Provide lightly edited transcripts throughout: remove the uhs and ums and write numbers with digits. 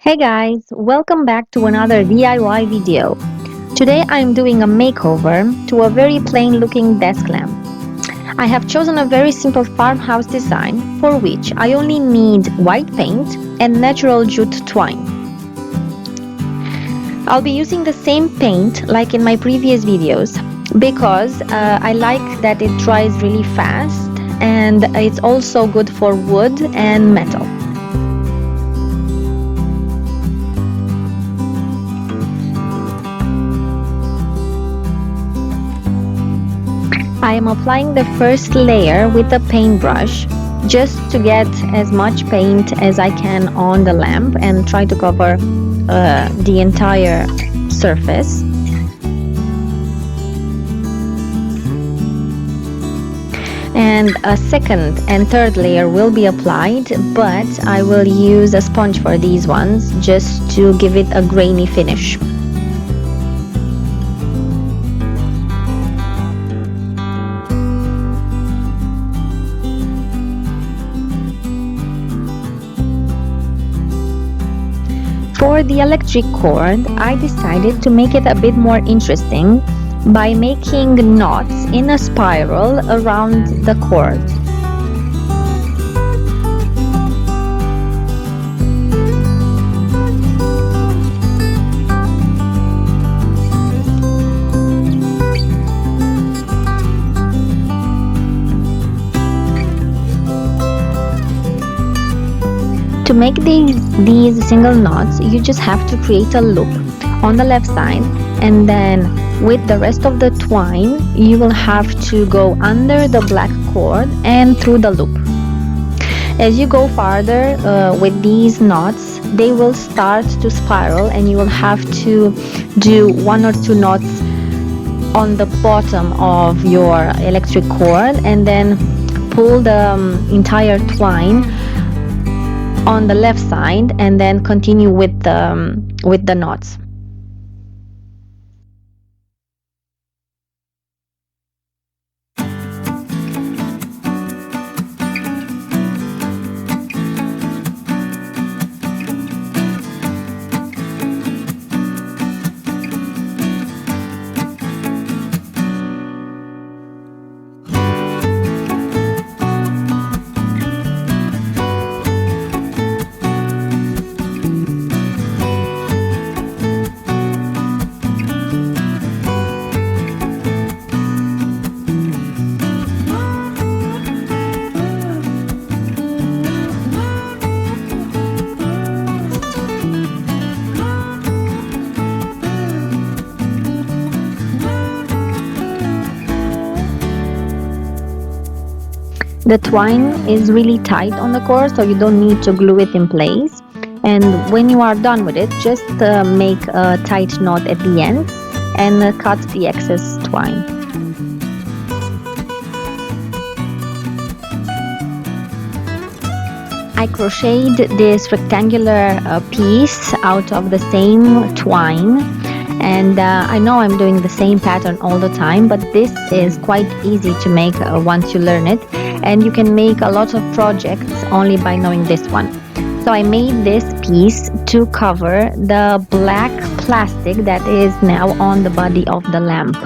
Hey guys, welcome back to another DIY video. Today I'm doing a makeover to a very plain looking desk lamp. I have chosen a very simple farmhouse design for which I only need white paint and natural jute twine. I'll be using the same paint like in my previous videos because I like that it dries really fast and it's also good for wood and metal. I am applying the first layer with a paintbrush just to get as much paint as I can on the lamp and try to cover the entire surface. And a second and third layer will be applied, but I will use a sponge for these ones just to give it a grainy finish. For the electric cord, I decided to make it a bit more interesting by making knots in a spiral around the cord. To make these single knots, you just have to create a loop on the left side, and then with the rest of the twine you will have to go under the black cord and through the loop. As you go farther with these knots, they will start to spiral and you will have to do one or two knots on the bottom of your electric cord and then pull the entire twine on the left side and then continue with the knots. The twine is really tight on the cord, so you don't need to glue it in place. And when you are done with it, just make a tight knot at the end and cut the excess twine. I crocheted this rectangular piece out of the same twine, and I know I'm doing the same pattern all the time, but this is quite easy to make once you learn it, and you can make a lot of projects only by knowing this one. So I made this piece to cover the black plastic that is now on the body of the lamp.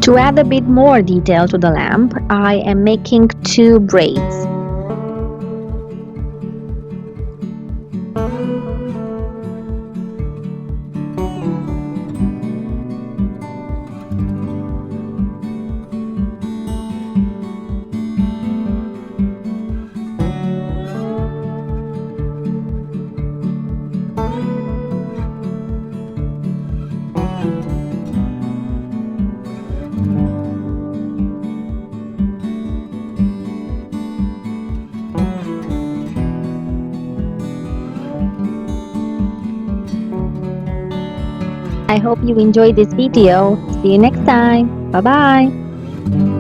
To add a bit more detail to the lamp, I am making two braids. I hope you enjoyed this video. See you next time. Bye bye.